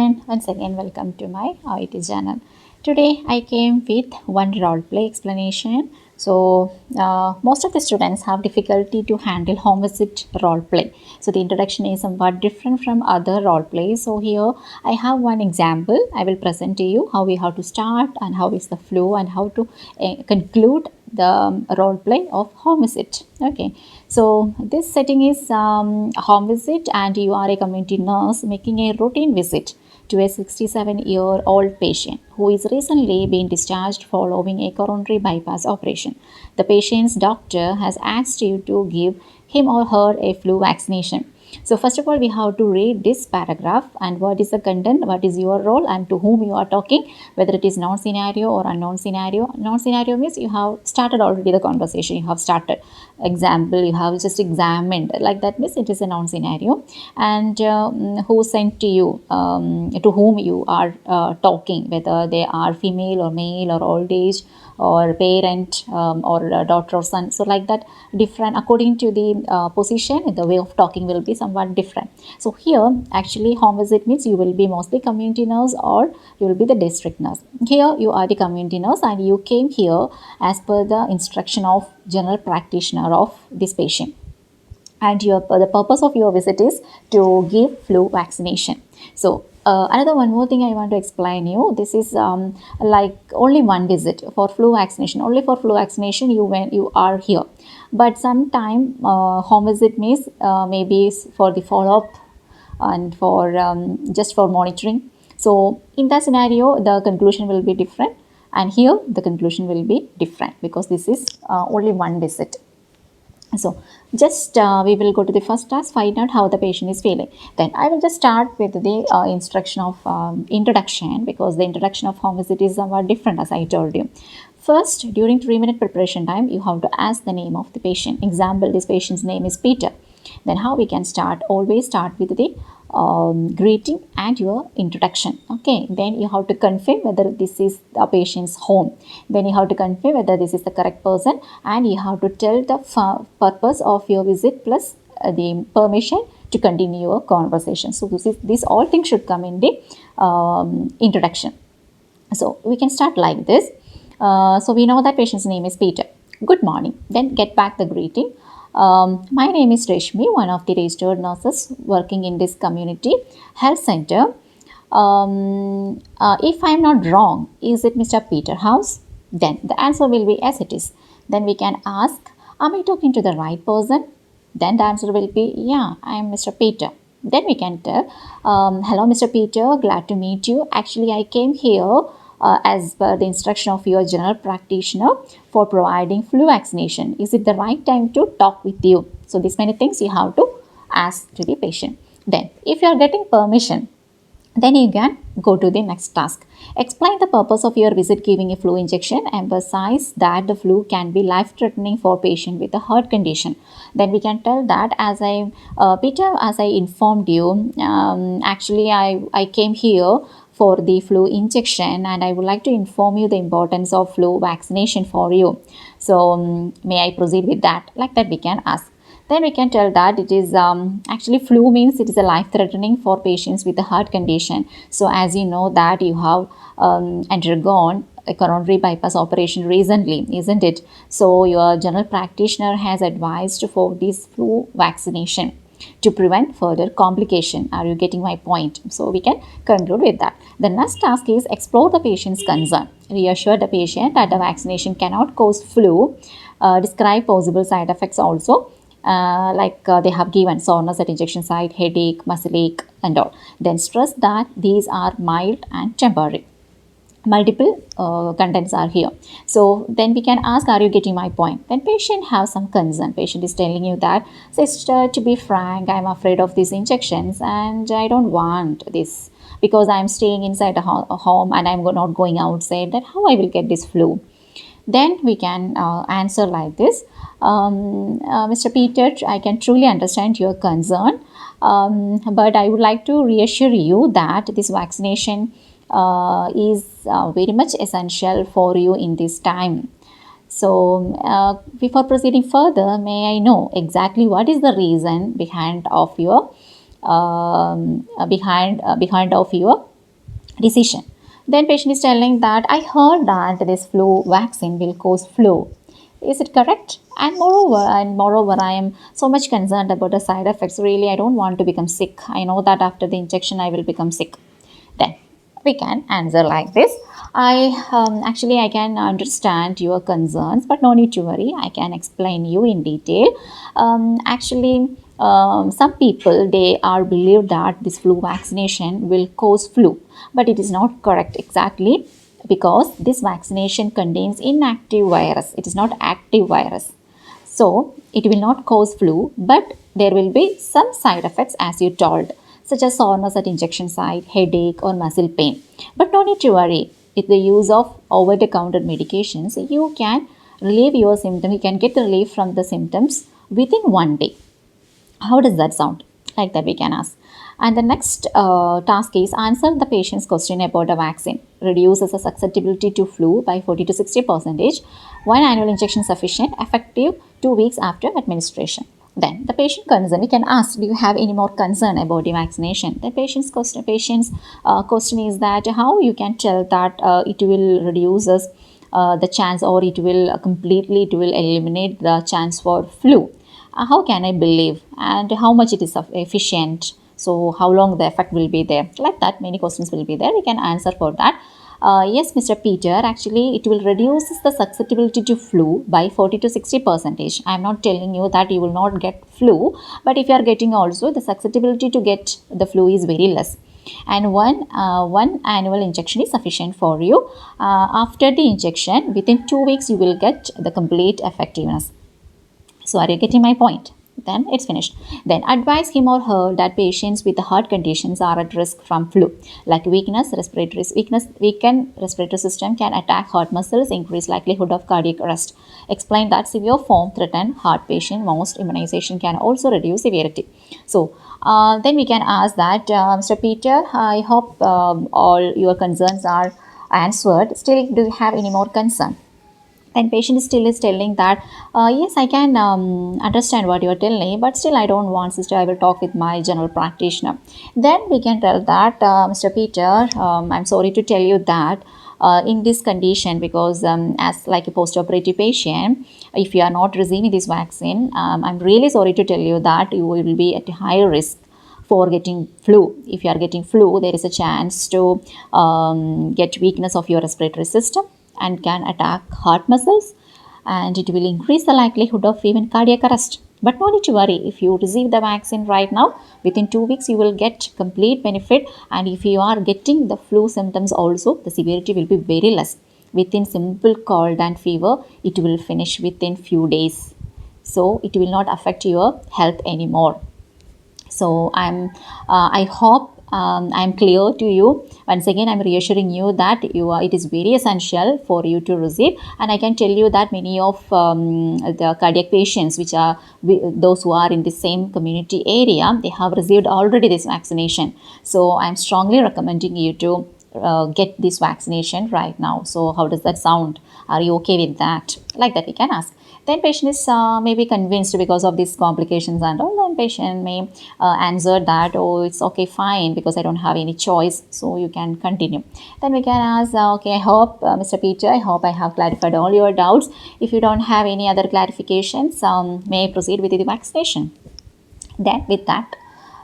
everyone, once again welcome to my Oet channel. Today I came with one role play explanation. So most of the students have difficulty to handle home visit role play. So the introduction is somewhat different from other role plays. So here I have one example. I will present to you how we have to start and how is the flow and how to conclude the role play of home visit. Okay, so this setting is home visit and you are a community nurse making a routine visit to a 67-year-old patient who is recently been discharged following a coronary bypass operation. The patient's doctor has asked you to give him or her a flu vaccination. So first of all, we have to read this paragraph and what is the content, what is your role and to whom you are talking, whether it is known scenario or unknown scenario. Known scenario means you have started already the conversation, you have started. Example, you have just examined, like that means it is a known scenario. And who sent to you, to whom you are talking, whether they are female or male or old age or parent or daughter or son. So like that, different according to the position, the way of talking will be somewhat different. So here actually home visit means you will be mostly community nurse or you will be the district nurse. Here you are the community nurse and you came here as per the instruction of general practitioner of this patient. And the purpose of your visit is to give flu vaccination. So another one more thing I want to explain you. This is like only one visit for flu vaccination. Only for flu vaccination when you are here. But sometime home visit means maybe for the follow-up and for just for monitoring. So in that scenario, the conclusion will be different. And here the conclusion will be different because this is only one visit. So just we will go to the first task, find out how the patient is feeling. Then I will just start with the instruction of introduction because the introduction of home visit is somewhat different as I told you. First, during 3-minute preparation time, you have to ask the name of the patient. Example, this patient's name is Peter. Then how we can start? Always start with the greeting and your introduction. Okay, then you have to confirm whether this is the patient's home. Then you have to confirm whether this is the correct person and you have to tell the purpose of your visit plus the permission to continue your conversation. So this all things should come in the introduction. So we can start like this. So we know that patient's name is Peter. Good morning. Then get back the greeting. My name is Reshmi, one of the registered nurses working in this community health center. If I am not wrong, is it Mr. Peter house? Then the answer will be yes, it is. Then we can ask, am I talking to the right person? Then the answer will be, yeah, I am Mr. Peter. Then we can tell, hello Mr. Peter, glad to meet you. Actually, I came here as per the instruction of your general practitioner for providing flu vaccination. Is it the right time to talk with you? So these many things you have to ask to the patient. Then if you are getting permission, then you can go to the next task. Explain the purpose of your visit giving a flu injection. Emphasize that the flu can be life-threatening for patient with a heart condition. Then we can tell that Peter, as I informed you, actually I came here for the flu injection and I would like to inform you the importance of flu vaccination for you. So may I proceed with that? Like that we can ask. Then we can tell that it is actually flu means it is a life-threatening for patients with a heart condition. So as you know that you have undergone a coronary bypass operation recently, isn't it? So your general practitioner has advised for this flu vaccination to prevent further complication. Are you getting my point? So we can conclude with that. The next task is explore the patient's concern. Reassure the patient that the vaccination cannot cause flu. Describe possible side effects also. They have given soreness at injection site, headache, muscle ache and all. Then stress that these are mild and temporary. Multiple contents are here. So then we can ask, are you getting my point? Then patient have some concern. Patient is telling you that, sister, to be frank, I'm afraid of these injections and I don't want this because I'm staying inside a home and I'm not going outside. That how I will get this flu? Then we can answer like this. Mr. Peter, I can truly understand your concern, but I would like to reassure you that this vaccination is very much essential for you in this time. So before proceeding further, may I know exactly what is the reason behind of your decision. Then patient is telling that I heard that this flu vaccine will cause flu. Is it correct? And moreover, I am so much concerned about the side effects. Really, I don't want to become sick. I know that after the injection, I will become sick. Then we can answer like this. I can understand your concerns, but no need to worry. I can explain you in detail. Some people, they are believed that this flu vaccination will cause flu, but it is not correct exactly, because this vaccination contains inactive virus. It is not active virus. So it will not cause flu, but there will be some side effects as you told, such as soreness at injection site, headache or muscle pain. But no need to worry. With the use of over-the-counter medications, you can relieve your symptoms. You can get relief from the symptoms within 1 day. How does that sound? Like that we can ask. And the next task is answer the patient's question about a vaccine. Reduces the susceptibility to flu by 40 to 60%. One annual injection sufficient, effective 2 weeks after administration. Then the patient concern, we can ask, do you have any more concern about the vaccination? The patient's question is that how you can tell that it will reduce the chance, or it will eliminate the chance for flu. How can I believe, and how much it is efficient? So how long the effect will be there? Like that, many questions will be there. We can answer for that. Yes, Mr. Peter, actually it will reduce the susceptibility to flu by 40 to 60%. I am not telling you that you will not get flu, but if you are getting also, the susceptibility to get the flu is very less. And one annual injection is sufficient for you. After the injection, within 2 weeks, you will get the complete effectiveness. So are you getting my point? Then it's finished. Then advise him or her that patients with heart conditions are at risk from flu, like weakened respiratory system can attack heart muscles, increase likelihood of cardiac arrest. Explain that severe form threaten heart patient. Most immunization can also reduce severity. So then we can ask that, Mr. Peter, I hope all your concerns are answered. Still, do you have any more concern? And patient still is telling that, yes, I can understand what you are telling, but still I don't want, sister, I will talk with my general practitioner. Then we can tell that, Mr. Peter, I'm sorry to tell you that in this condition, because as like a post-operative patient, if you are not receiving this vaccine, I'm really sorry to tell you that you will be at a high risk for getting flu. If you are getting flu, there is a chance to get weakness of your respiratory system and can attack heart muscles, and it will increase the likelihood of even cardiac arrest. But no need to worry. If you receive the vaccine right now, within 2 weeks you will get complete benefit, and if you are getting the flu symptoms also, the severity will be very less. Within simple cold and fever, it will finish within few days. So it will not affect your health anymore. So I hope I'm clear to you. Once again, I'm reassuring you that it is very essential for you to receive. And I can tell you that many of the cardiac patients, which are those who are in the same community area, they have received already this vaccination. So I'm strongly recommending you to get this vaccination right now. So how does that sound? Are you okay with that? Like that we can ask. Then patient is maybe convinced because of these complications and all. Then patient may answer that, oh, it's okay, fine, because I don't have any choice. So you can continue. Then we can ask, okay, I hope, Mr. Peter, I hope I have clarified all your doubts. If you don't have any other clarifications, may I proceed with the vaccination? Then with that,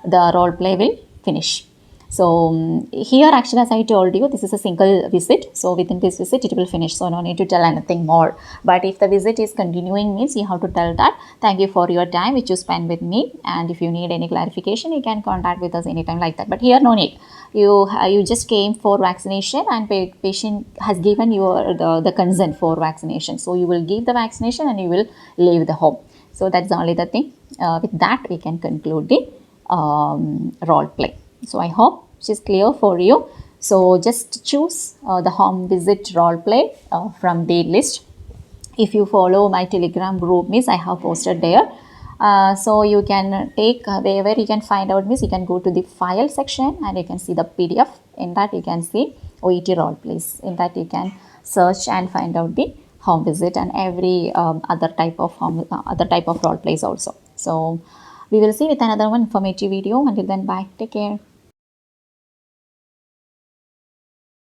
the role play will finish. So here actually, as I told you, this is a single visit. So within this visit, it will finish. So no need to tell anything more. But if the visit is continuing, means you have to tell that, thank you for your time which you spend with me. And if you need any clarification, you can contact with us anytime, like that. But here, no need. You just came for vaccination, and patient has given you the consent for vaccination. So you will give the vaccination and you will leave the home. So that's only the thing. With that, we can conclude the role play. So I hope she's clear for you. So just choose the home visit role play from the list. If you follow my Telegram group, means I have posted there. So you can take wherever you can find out, means you can go to the file section and you can see the PDF. In that you can see Oet role plays. In that you can search and find out the home visit and every other type of role plays also. So we will see with another one informative video. Until then, bye. Take care.